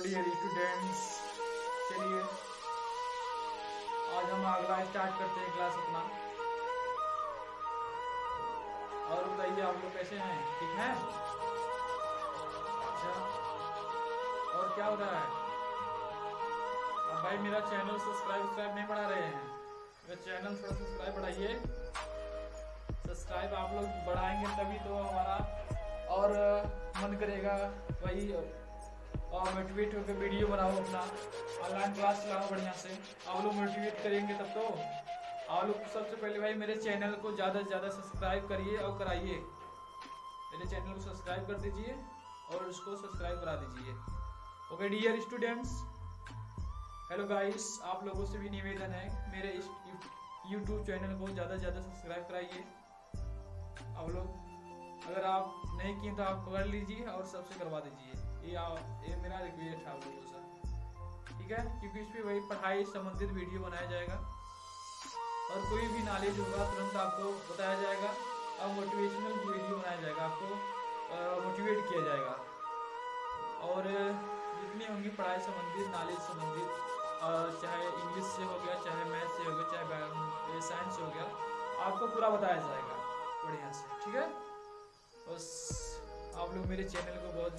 Dear students, चलिए आज हम अगला स्टार्ट करते हैं क्लास अपना। और बताइए आप लोग कैसे हैं? ठीक हैं? अच्छा, और क्या हो रहा है? अब भाई मेरा चैनल सब्सक्राइब नहीं बढ़ा रहे हैं, मेरा चैनल थोड़ा सब्सक्राइब बढ़ाइए। सब्सक्राइब आप लोग बढ़ाएंगे तभी तो हमारा और मन करेगा भाई और मोटिवेट होकर वीडियो बनाओ, अपना ऑनलाइन क्लास चलाओ बढ़िया से। आप लोग मोटिवेट करेंगे तब तो। आप लोग सबसे पहले भाई मेरे चैनल को ज़्यादा से ज़्यादा सब्सक्राइब करिए और कराइए। मेरे चैनल को सब्सक्राइब कर दीजिए और उसको सब्सक्राइब करा दीजिए। Okay dear students, hello guys, आप लोगों से भी निवेदन है मेरे इस यूट्यूब चैनल को ज़्यादा से ज़्यादा सब्सक्राइब कराइए। आप लोग अगर आप नहीं किए तो आप कर लीजिए और सबसे करवा दीजिए। ये मेरा रिक्वेस्ट है आप लोगों से, ठीक है? क्योंकि इस पर वही पढ़ाई संबंधित वीडियो बनाया जाएगा और कोई भी नॉलेज होगा तुरंत आपको बताया जाएगा और मोटिवेशनल वीडियो बनाया जाएगा, आपको मोटिवेट किया जाएगा। और जितनी होंगी पढ़ाई संबंधित, नॉलेज संबंधित, चाहे इंग्लिश से हो गया, चाहे मैथ से हो गया, चाहे साइंस से हो गया, आपको पूरा बताया जाएगा बढ़िया से, ठीक है? बस आप लोग मेरे चैनल को बहुत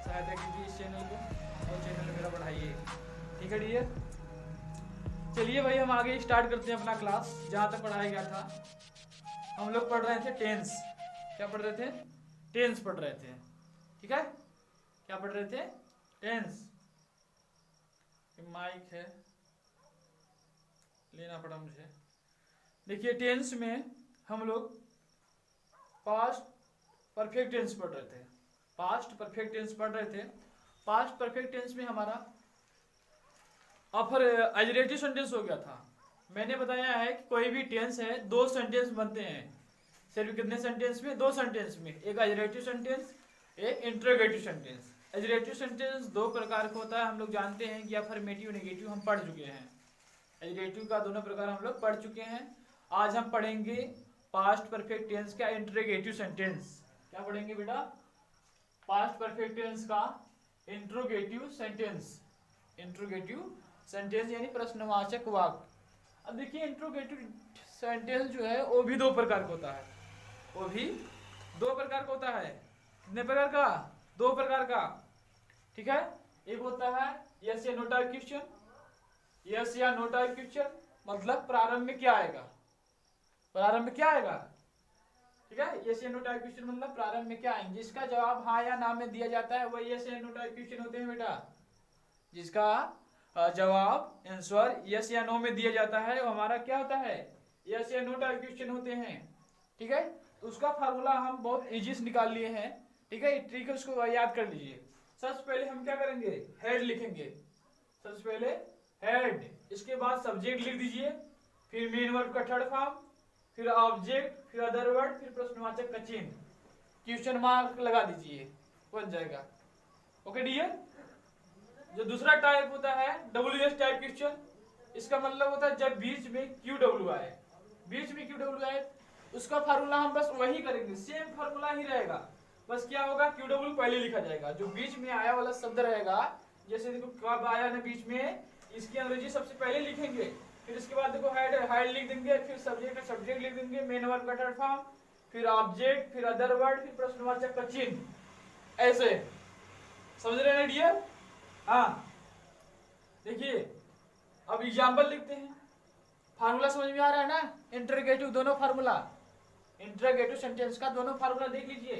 सहायता कीजिए, इस चैनल को, और चैनल मेरा बढ़ाइए, ठीक है डियर? चलिए भाई हम आगे स्टार्ट करते हैं अपना क्लास। जहाँ तक पढ़ाया गया था हम लोग पढ़ रहे थे टेंस। क्या पढ़ रहे थे? टेंस पढ़ रहे थे, ठीक है? क्या पढ़ रहे थे? टेंस। माइक है, लेना पड़ा मुझे। देखिए टेंस में हम लोग पास्ट परफेक्ट टेंस पढ़ रहे थे। पास्ट परफेक्ट टेंस पढ़ रहे थे। पास्ट परफेक्ट टेंस में हमारा एजरेटिव सेंटेंस हो गया था। मैंने बताया है कि कोई भी टेंस है, दो सेंटेंस बनते हैं। सिर्फ कितने सेंटेंस में? दो सेंटेंस में, एक एजरेटिव सेंटेंस, एक इंटरोगेटिव सेंटेंस। एजरेटिव सेंटेंस दो प्रकार का होता है, हम लोग जानते हैं कि अफर्मेटिव नेगेटिव हम पढ़ चुके हैं। एजरेटिव का दोनों प्रकार हम लोग पढ़ चुके हैं। आज हम पढ़ेंगे पास्ट परफेक्ट टेंस का इंटरोगेटिव सेंटेंस। क्या पढ़ेंगे बेटा? पास्ट परफेक्ट टेंस का इंटरोगेटिव सेंटेंस। इंटरोगेटिव सेंटेंस यानी प्रश्नवाचक वाक्य। अब देखिए इंटरोगेटिव सेंटेंस जो है वो भी दो प्रकार का होता है। वो भी दो प्रकार का होता है। कितने प्रकार का? दो प्रकार का, ठीक है? एक होता है यस या नो टाइप क्वेश्चन। यस या नो टाइप क्वेश्चन मतलब प्रारंभ में क्या आएगा? प्रारंभ में क्या आएगा? ठीक है? यस या नो टाइप क्वेश्चन मतलब प्रारंभ में क्या आएंगे, जिसका जवाब हाँ या ना में दिया जाता है, वही यस या नो टाइप क्वेश्चन होते हैं बेटा। जिसका जवाब आंसर यस या नो में दिया जाता है वो हमारा क्या होता है? यस या नो टाइप क्वेश्चन होते हैं, ठीक है? तो उसका फार्मूला हम बहुत इजी से निकाल लिए हैं, ठीक है? ट्रिक है, उसको याद कर लीजिए। सबसे पहले हम क्या करेंगे? हेड लिखेंगे। सबसे पहले हेड, इसके बाद सब्जेक्ट लिख दीजिए, फिर मेन वर्ब का थर्ड फॉर्म, फिर ऑब्जेक्ट, फिर अदर वर्ड, फिर प्रश्नवाचक का चिन्ह, क्वेश्चन मार्क लगा दीजिए, बन जाएगा। Okay dear? जो दूसरा टाइप होता है WS टाइप क्वेश्चन, इसका मतलब होता है जब बीच में QW आए। बीच में QW आए उसका फार्मूला हम बस वही करेंगे, सेम फार्मूला ही रहेगा। बस क्या होगा? QW पहले लिखा जाएगा, जो बीच में आया वाला शब्द रहेगा, जैसे देखो कब आया ना बीच में, इसकी अंग्रेजी सबसे पहले लिखेंगे, फिर इसके बाद देखो हेड लिख देंगे, फिर सब्जेक्ट लिख देंगे, मेन वर्ब का थर्ड फॉर्म, फिर ऑब्जेक्ट, फिर अदर वर्ड, फिर प्रश्नवाचक का चिन्ह। ऐसे समझ रहे हैं डियर? हाँ देखिए अब एग्जाम्पल लिखते हैं। फार्मूला समझ में आ रहा है ना? इंटरोगेटिव दोनों फार्मूला, इंटरोगेटिव सेंटेंस का दोनों फार्मूला देख लीजिए।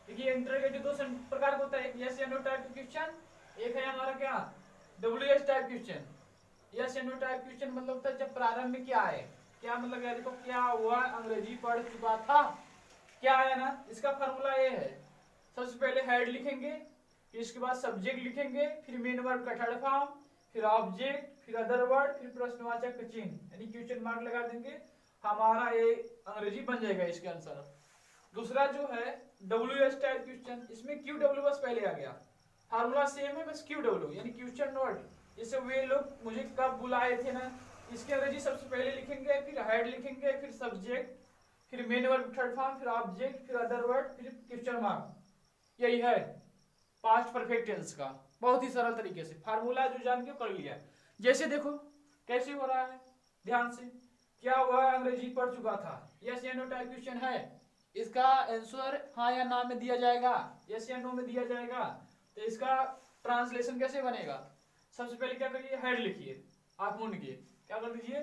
देखिए इंटरोगेटिव दो प्रकार का होता है, एक यस या नो टाइप क्वेश्चन, एक है हमारा क्या? WS type question. यस या नो टाइप क्वेश्चन मतलब होता है जब प्रारंभ में क्या आए। क्या मतलब है? देखो क्या हुआ, अंग्रेजी पढ़ चुका था, क्या आया ना, इसका फार्मूला ये है। सबसे पहले हेड लिखेंगे, इसके बाद सब्जेक्ट लिखेंगे, फिर मेन वर्ब का थर्ड फॉर्म, फिर ऑब्जेक्ट, फिर अदर वर्ड, फिर प्रश्नवाचक का चिन्ह यानी क्वेश्चन मार्क लगा देंगे, हमारा ये अंग्रेजी बन जाएगा इसके आंसर। दूसरा जो है WS टाइप क्वेश्चन, इसमें QW बस पहले आ गया, फार्मूला सेम है, बस QW यानी क्वेश्चन नोट। जैसे वे लोग मुझे कब बुलाए थे ना, इसके अंग्रेजी सबसे पहले लिखेंगे, फिर हेड लिखेंगे, फिर सब्जेक्ट, फिर मेन वर्ब थर्ड फॉर्म, फिर ऑब्जेक्ट, फिर अदर वर्ड, फिर क्वेश्चन मार्क। यही है, पास्ट परफेक्ट टेंस का, बहुत ही सरल तरीके से फार्मूला जो जान के कर लिया। जैसे देखो कैसे हो रहा है, ध्यान से। क्या वह अंग्रेजी पढ़ चुका था? यस या नो टाइप क्वेश्चन है। इसका आंसर हाँ या ना में दिया जाएगा, यस या नो में दिया जाएगा। तो इसका ट्रांसलेशन कैसे बनेगा? सबसे पहले क्या करिए, हेड लिखिए, आप मूंढिए, क्या कर दीजिए,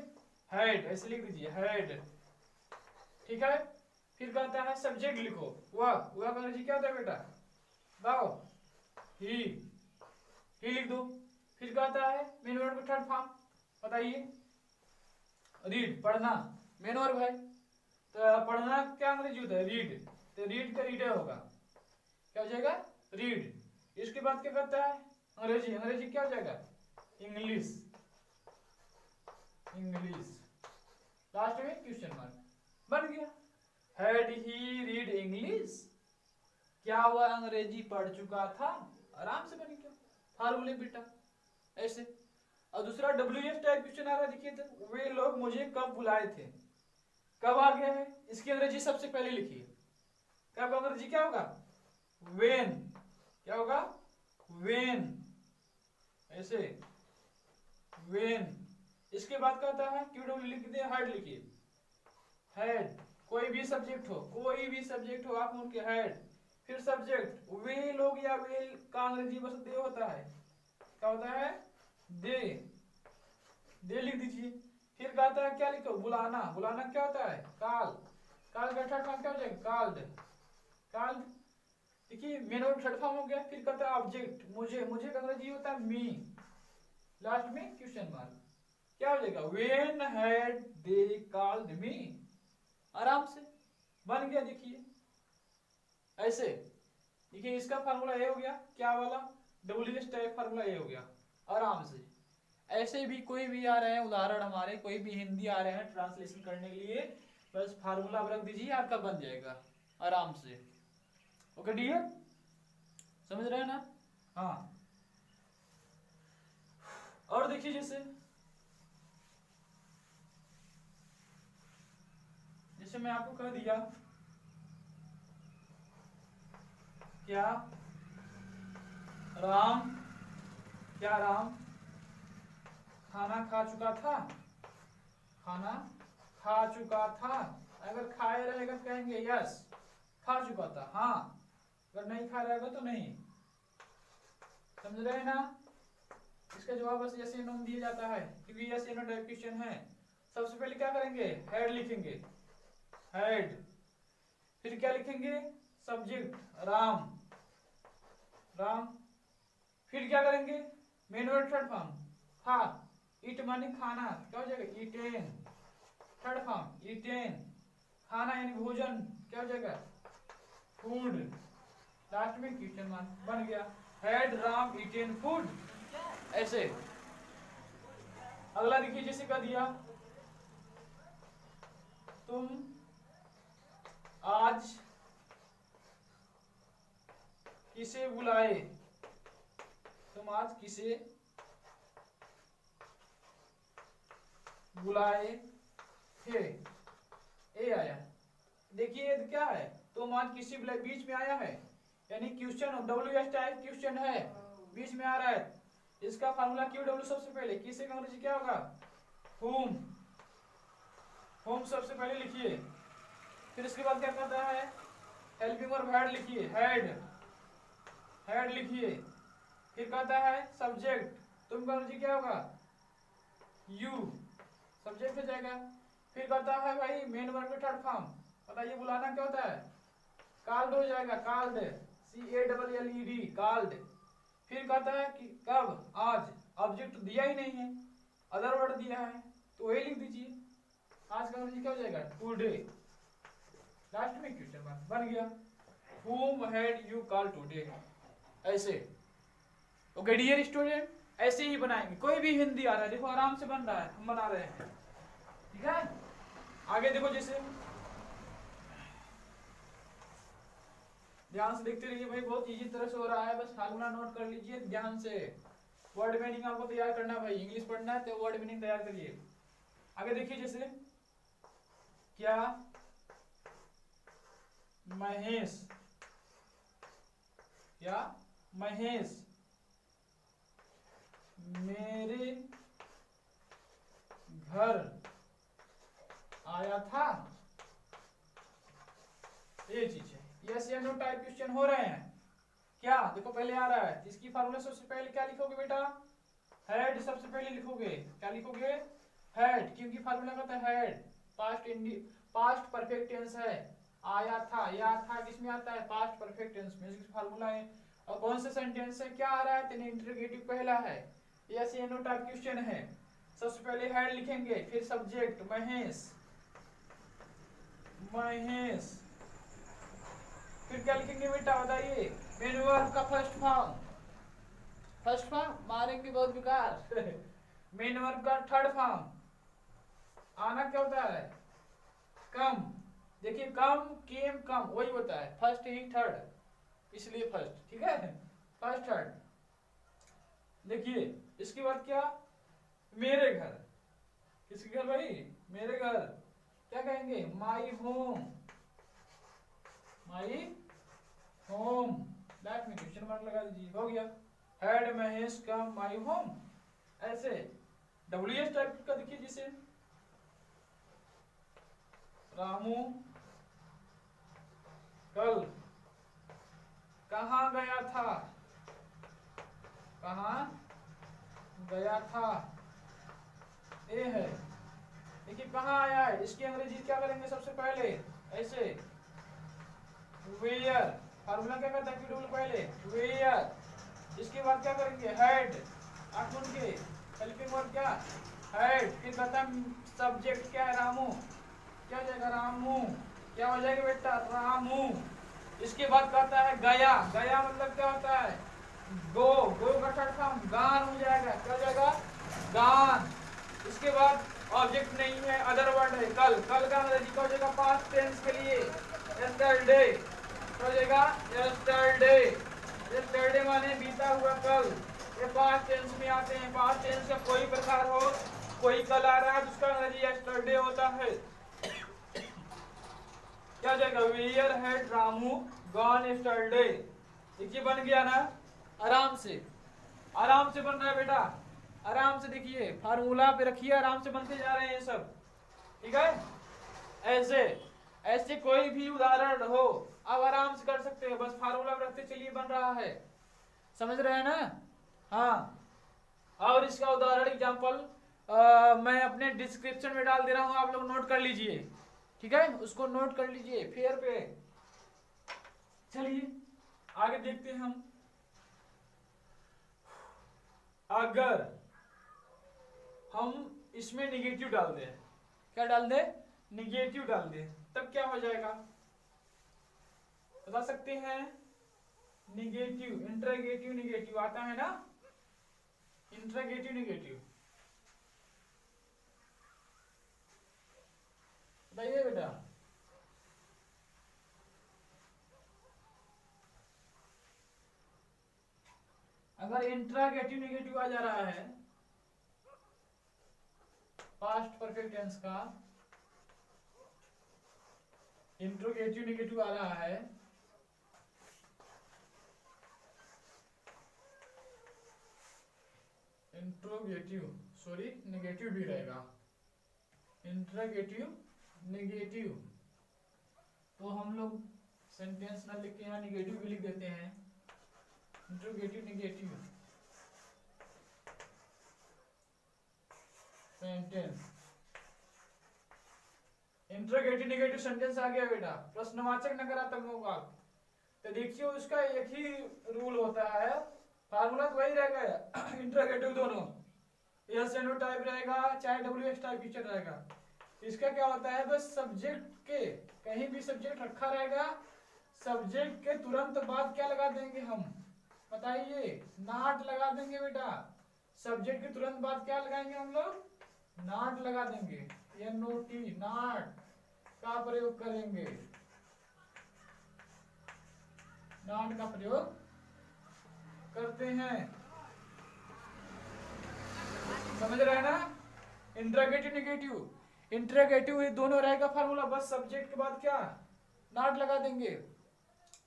हेड, ऐसे लिख दीजिए हेड, ठीक है। फिर कहता है सब्जेक्ट लिखो, वह का अंग्रेजी क्या होता है बेटा? गाओ, ही लिख दो। फिर कहता है मेन वर्ब का थर्ड फॉर्म बताइए, रीड, पढ़ना, मेन वर्ब है। तो पढ़ना क्या अंग्रेजी होता है? रीड। तो रीड का रीडर होगा, क्या हो जाएगा? रीड। इसके बाद क्या करता है? अंग्रेजी क्या हो जाएगा? इंग्लिश। लास्ट में क्वेश्चन मार्क, बन गया। Had he read English? क्या वह अंग्रेजी पढ़ चुका था? आराम से बन गया फार्मूले बेटा, ऐसे। और दूसरा WH टाइप क्वेश्चन आ रहा है, देखिए तो, वे लोग मुझे कब बुलाए थे, कब आ गया है? इसकी अंग्रेजी सबसे पहले लिखिए, कब अंग्रेजी क्या होगा? वेन। क्या होगा? वेन, ऐसे, वेन। इसके बाद कहता है QW लिख दे, हेड लिखिए, हेड। कोई भी सब्जेक्ट हो, आप उनके हेड। फिर सब्जेक्ट, वे लोग या वे का अंग्रेजी बस दे होता है, क्या होता है? दे लिख दीजिए। फिर कहता है क्या लिखो? बुलाना क्या होता है? काल का थर्ड फॉर्म क्या हो जाएगा? काल्ड। देखिए मेन वर्ब थर्ड फॉर्म हो गया। फिर कहता है ऑब्जेक्ट, मुझे का अंग्रेजी होता है मी। लास्ट में क्वेश्चन मार्क, क्या हो जाएगा? When had they called me. आराम से बन गया, देखिए ऐसे। देखिए इसका फार्मूला ये हो गया, क्या वाला? WH टाइप फार्मूला ये हो गया, आराम से। ऐसे भी कोई भी आ रहे हैं उदाहरण हमारे, कोई भी हिंदी आ रहे हैं ट्रांसलेशन करने के लिए, बस फार्मूला रख दीजिए, आपका बन जाएगा आराम से। ओके डियर, समझ रहे हैं ना? हाँ। और देखिए जैसे मैं आपको कह दिया, क्या राम खाना खा चुका था? अगर खाए रहेगा कहेंगे यस, खा चुका था, हाँ। अगर नहीं खा रहेगा तो नहीं। समझ रहे हैं ना? इसका जवाब बस यस या नो दिया जाता है, क्योंकि यस या नो टाइप क्वेश्चन है। सबसे पहले क्या करेंगे? हेड लिखेंगे, हेड। फिर क्या लिखेंगे? सब्जेक्ट, राम। फिर क्या करेंगे? मेन वर्ब थर्ड फॉर्म, खा। ईट माने खाना, क्या हो जाएगा? ईटेन। थर्ड फॉर्म ईटेन, खाना यानी भोजन, क्या हो जाएगा? फूड। लास्ट में क्वेश्चन मार्क, बन गया। हैड राम ईटेन फूड, ऐसे। अगला देखिए, जैसे कह दिया तुम आज किसे बुलाए? थे, ए आया। देखिए क्या है? तुम आज किसी बीच में आया है, यानी क्वेश्चन WH टाइप क्वेश्चन है, बीच में आ रहा है। इसका फार्मूला QW सबसे पहले, किसे का अंग्रेजी क्या होगा? होम सबसे पहले लिखिए। फिर इसके बाद क्या करता है? हेल्पिंग वर्ब हेड लिखिए, हेड लिखिए। फिर कहता है सब्जेक्ट, तुम का अंग्रेजी क्या होगा? यू, सब्जेक्ट हो जाएगा। फिर कहता है भाई मेन वर्ब का थर्ड फॉर्म, बताइए बुलाना क्या होता है? कॉल्ड हो जाएगा, कॉल्ड, CALLED, कॉल्ड। फिर कहता है कि कब? आज। ऑब्जेक्ट दिया ही नहीं है, अदर वर्ड दिया है, तो वही लिख दीजिए। आज का अंग्रेजी क्या हो जाएगा? टुडे। लास्ट में क्वेश्चन मार्क, बन गया। Whom had you called today? ऐसे। ओके डियर स्टूडेंट, ऐसे ही बनाएंगे। कोई भी हिंदी आ रहा है, देखो आराम से बन रहा है, हम बना रहे हैं, ठीक है। आगे देखो, जैसे ध्यान से देखते रहिए भाई, बहुत इजी तरह से हो रहा है, बस फार्मूला नोट कर लीजिए ध्यान से। वर्ड मीनिंग आपको तैयार करना है भाई, इंग्लिश पढ़ना है तो वर्ड मीनिंग तैयार करिए। आगे देखिए, जैसे क्या महेश महेश मेरे घर आया था, ये चीज है। यस या नो टाइप क्वेश्चन हो रहे हैं क्या? देखो पहले आ रहा है, इसकी फार्मूला सबसे पहले क्या लिखोगे बेटा? हेड सबसे पहले लिखोगे। क्या लिखोगे? हेड, क्योंकि फार्मूला का था हेड। पास्ट परफेक्ट टेंस है। आया था, या था किसमें आता है? पास्ट परफेक्ट टेंस में। इसका फार्मूला है। और कौन सा सेंटेंस है? क्या आ रहा है? तो इंटरोगेटिव पहला है। यस या नो टाइप क्वेश्चन है। सबसे पहले हेड लिखेंगे, फिर सब्जेक्ट महेश, महेश, फिर क्या लिखेंगे बेटा बताइए? मेन वर्ब का फर्स्ट फॉर्म, फर्स्ट फॉर्म मारेंगे बहुत बेकार। मेन वर्ब का थर्ड फॉर्म। आना क्या होता है? कम। देखिए कम, केम, कम वही होता है, फर्स्ट ही थर्ड, इसलिए फर्स्ट। ठीक है, फर्स्ट थर्ड। देखिए इसके बाद क्या? मेरे घर। किसके घर भाई? मेरे घर। क्या कहेंगे? My home, my home. Life में क्वेश्चन मार्क लगा दीजिए, हो गया। Head Mahesh come my home. ऐसे WS टाइप का देखिए, जिसे रामू कल कहाँ गया था, कहाँ गया था, ए है। देखिए कहाँ आया है, इसकी अंग्रेजी क्या करेंगे? सबसे पहले ऐसे वेयर, फार्मूला क्या करता है? पहले वेयर। इसके बाद क्या करेंगे? हेड, आखुन के हेल्पिंग वर्ब क्या? हेड। फिर कहता सब्जेक्ट क्या है? रामू। क्या हो जाएगा? रामू। क्या हो जाएगा बेटा? रामू। इसके बाद कहता है गया। गया मतलब क्या होता है? गो। गो का थर्ड फॉर्म गान हो जाएगा। क्या हो जाएगा? गान। इसके बाद ऑब्जेक्ट नहीं है, अदर वर्ड है। कल, कल का अंग्रेजी क्या हो जाएगा? पास्ट टेंस के लिए यस्टरडे। क्या हो जाएगा? यस्टरडे। यस्टरडे माने बीता हुआ कल। ये पास्ट टेंस में आते हैं। पास्ट टेंस का कोई प्रकार हो, कोई कल आ रहा है जिसका अंग्रेजी यस्टरडे होता है। क्या हो जाएगा? Where had Ramu gone yesterday. देखिए बन गया ना, आराम से, आराम से बन रहा है बेटा, आराम से। देखिए फार्मूला पे रखिए, आराम से बनते जा रहे हैं सब। ठीक है, ऐसे ऐसे कोई भी उदाहरण हो आप आराम से कर सकते हो, बस फार्मूला पे रखते चलिए, बन रहा है। समझ रहे हैं ना? हाँ। और इसका उदाहरण एग्जाम्पल मैं अपने डिस्क्रिप्शन में डाल दे रहा हूँ, आप लोग नोट कर लीजिए। ठीक है, उसको नोट कर लीजिए फेयर पे। चलिए आगे देखते हैं हम। अगर हम इसमें निगेटिव डाल दें, क्या डाल दें? निगेटिव डाल दें, तब क्या हो जाएगा बता सकते हैं? निगेटिव, इंट्रोगेटिव निगेटिव आता है ना, इंट्रोगेटिव निगेटिव। बताइए बेटा। अगर इंट्रोगेटिव निगेटिव आ जा रहा है पास्ट परफेक्ट टेंस का, इंट्रोगेटिव निगेटिव आ रहा है, इंट्रोगेटिव सॉरी निगेटिव भी रहेगा, इंट्रोगेटिव निगेटिव, तो हम लोग सेंटेंस ना लिख के यहाँ निगेटिव भी लिख देते हैं। Interrogative negative sentence, interrogative negative sentence आ गया बेटा, प्रश्नवाचक नकारात्मक वाक्य। तो देखिए उसका एक ही रूल होता है, फार्मूला तो वही रहेगा, इंट्रोगेटिव दोनों, यस या नो टाइप रहेगा चाहे WS टाइप फीचर रहेगा। इसका क्या होता है? बस सब्जेक्ट के कहीं भी सब्जेक्ट रखा रहेगा, सब्जेक्ट के तुरंत बाद क्या लगा देंगे हम बताइए? नॉट लगा देंगे बेटा। सब्जेक्ट के तुरंत बाद क्या लगाएंगे हम लोग? नॉट लगा देंगे, NOT, नॉट का प्रयोग करेंगे, नॉट का प्रयोग करते हैं। समझ रहे हैं ना? इंट्रोगेटिव निगेटिव, इंट्रोगेटिव ये दोनों रहेगा फार्मूला, बस सब्जेक्ट के बाद क्या? नॉट लगा देंगे।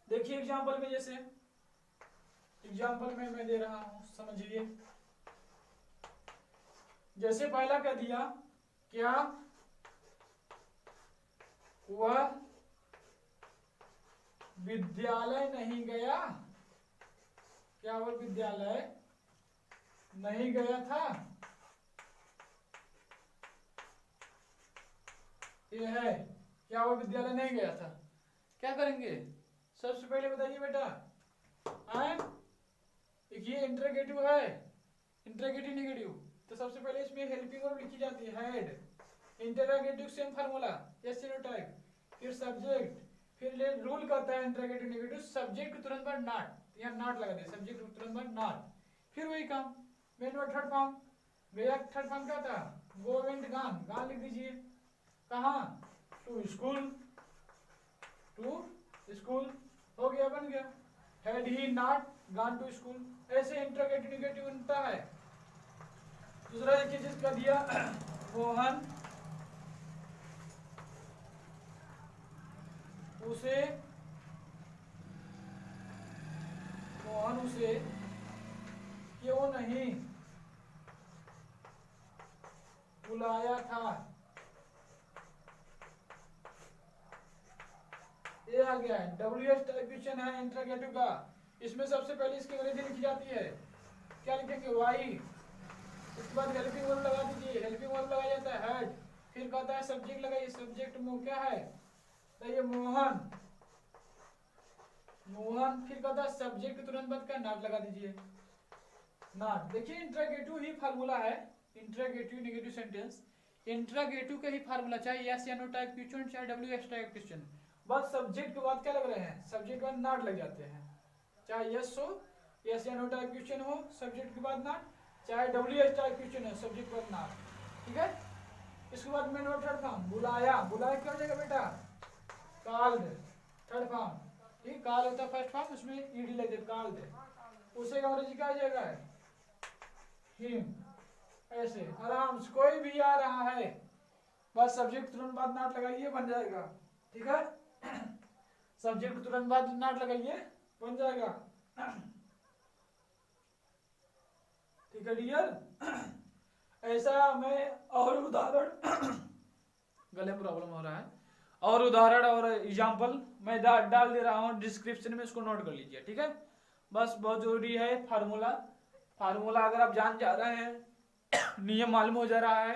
देखिए एग्जांपल में, जैसे एग्जाम्पल में मैं दे रहा हूं, समझिए। जैसे पहला कह दिया, क्या वह विद्यालय नहीं गया? क्या वह विद्यालय नहीं गया था? ये है, क्या वह विद्यालय नहीं गया था। क्या करेंगे? सबसे पहले बताइए बेटा, ये इंटरोगेटिव है, इंटरोगेटिव नेगेटिव, तो सबसे पहले इसमें हेल्पिंग वर्ब लिखी जाती है, had. Interrogative same formula, yes no type, फिर सब्जेक्ट, फिर रूल करता है इंटरोगेटिव नेगेटिव, सब्जेक्ट के तुरंत बाद नॉट, यहाँ नॉट लगा दे, सब्जेक्ट के तुरंत बाद नॉट, फिर वही काम। मेन वर्ड थर्ड फॉर्म, भैया थर्ड फॉर्म क्या था? गो वेंट गान, गान लिख दीजिए। कहाँ? टू स्कूल, टू स्कूल, हो गया, बन गया। Had he not gone to school, ऐसे इंटरोगेटिव नेगेटिव बनता है। दूसरा देखिए जिसका दिया, मोहन उसे क्यों नहीं बुलाया था? ये आ गया है, WH टाइप क्वेश्चन है इंटरोगेटिव का। इसमें सबसे पहले इसकी अंग्रेजी लिखी जाती है, क्या लिखेंगे? वाई, इसके बाद हेल्पिंग वर्ब लगा दीजिए, हेल्पिंग वर्ब लगाया जाता है हैड, फिर कहता है सब्जेक्ट लगाइए, सब्जेक्ट में क्या है? तो ये मोहन, मोहन, फिर कहता है सब्जेक्ट के तुरंत बाद क्या? नॉट लगा दीजिए, नॉट। देखिए इंटरोगेटिव ही फार्मूला है, इंटरोगेटिव नेगेटिव सेंटेंस, इंटरोगेटिव का ही फार्मूला, चाहे यस या नो टाइप क्वेश्चन, चाहे WH टाइप क्वेश्चन, बस सब्जेक्ट के बाद क्या लग रहे हैं? सब्जेक्ट के बाद नॉट लग जाते हैं। चाहे यस हो, यस या नो टाइप क्वेश्चन हो, सब्जेक्ट के बाद नॉट, चाहे WH टाइप क्वेश्चन है, सब्जेक्ट के बाद नॉट, ठीक है। इसके बाद मेन वर्ब थर्ड फॉर्म, बुलाया, बुलाया क्या हो जाएगा बेटा? कॉल्ड, थर्ड फॉर्म, ठीक, कॉल होता है फर्स्ट फॉर्म, उसमें ईडी लग जाए, कॉल्ड, उसे अंग्रेजी क्या हो जाएगा? हिम, ऐसे आराम से कोई भी आ रहा है, बस सब्जेक्ट तुरंत बाद नॉट लगाइए, बन जाएगा, ठीक है। सब्जेक्ट तुरंत बाद नॉट लगाइए, बन जाएगा, ठीक है डियर। ऐसा मैं और उदाहरण गले में प्रॉब्लम हो रहा है, और उदाहरण और एग्जाम्पल मैं डाल दे रहा हूँ डिस्क्रिप्शन में, इसको नोट कर लीजिए, ठीक है। बस बहुत जरूरी है फार्मूला, फार्मूला अगर आप जान जा रहे हैं, नियम मालूम हो जा रहा है,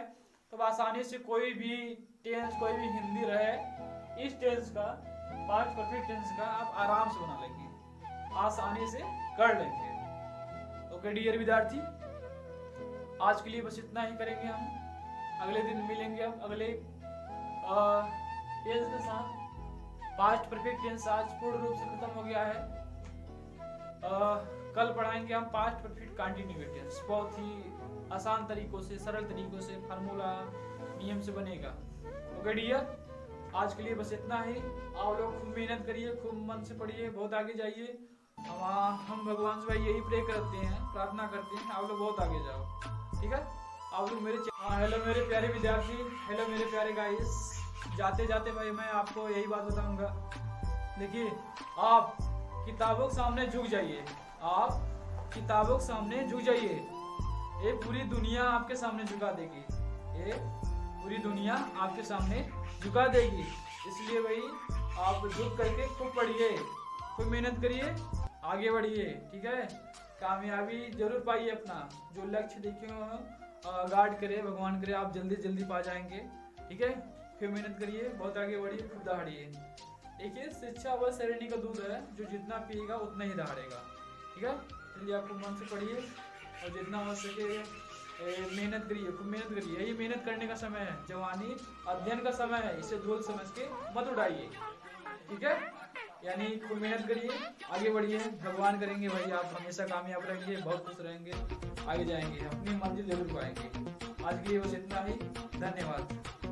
तो आसानी से कोई भी टेंस, कोई भी हिंदी रहे, इस टेंस का, पास्ट परफेक्ट टेंस का आप आराम से बना लेंगे, आसानी से कर लेंगे। ओके डियर विद्यार्थी, आज के लिए बस इतना ही करेंगे हम, अगले दिन मिलेंगे हम अगले टेंस के साथ। पास्ट परफेक्ट टेंस आज पूर्ण रूप से खत्म हो गया है, कल पढ़ाएंगे हम पास्ट परफेक्ट कंटिन्यूअस टेंस, बहुत ही आसान तरीकों से, सरल तरीकों से, फार्मूला नियम से बनेगा। ओके डियर, आज के लिए बस इतना ही। आप लोग खूब मेहनत करिए, खूब मन से पढ़िए, बहुत आगे जाइए। हम भगवान से भाई यही प्रे करते हैं, प्रार्थना करते हैं, आप लोग बहुत आगे जाओ, ठीक है। आप लोग मेरे हेलो मेरे प्यारे विद्यार्थी, हेलो मेरे प्यारे गाइस, जाते जाते भाई मैं आपको यही बात बताऊंगा, देखिए आप किताबों के सामने झुक जाइए, आप किताबों के सामने झुक जाइए, ये पूरी दुनिया आपके सामने झुका देगी, ये पूरी दुनिया आपके सामने झुका देगी। इसलिए भाई आप झुक करके खूब पढ़िए, खूब मेहनत करिए, आगे बढ़िए, ठीक है। कामयाबी जरूर पाइए, अपना जो लक्ष्य देखे हो गार्ड करे, भगवान करे आप जल्दी जल्दी पा जाएंगे, ठीक है। फिर मेहनत करिए, बहुत आगे बढ़िए, खूब दहाड़िए। देखिए शिक्षा वह शरीर का दूध है, जो जितना पिएगा उतना ही दहाड़ेगा, ठीक है। इसलिए आपको मन से पढ़िए और जितना हो सके मेहनत करिए, खूब मेहनत करिए। यही मेहनत करने का समय है, जवानी अध्ययन का समय है, इसे धूल समझ के मत उड़ाइए, ठीक है। यानी खूब मेहनत करिए, आगे बढ़िए, भगवान करेंगे भाई आप हमेशा कामयाब रहेंगे, बहुत खुश रहेंगे, आगे जाएंगे, अपनी मंजिल जरूर पाएंगे। आज के लिए बस इतना ही, धन्यवाद।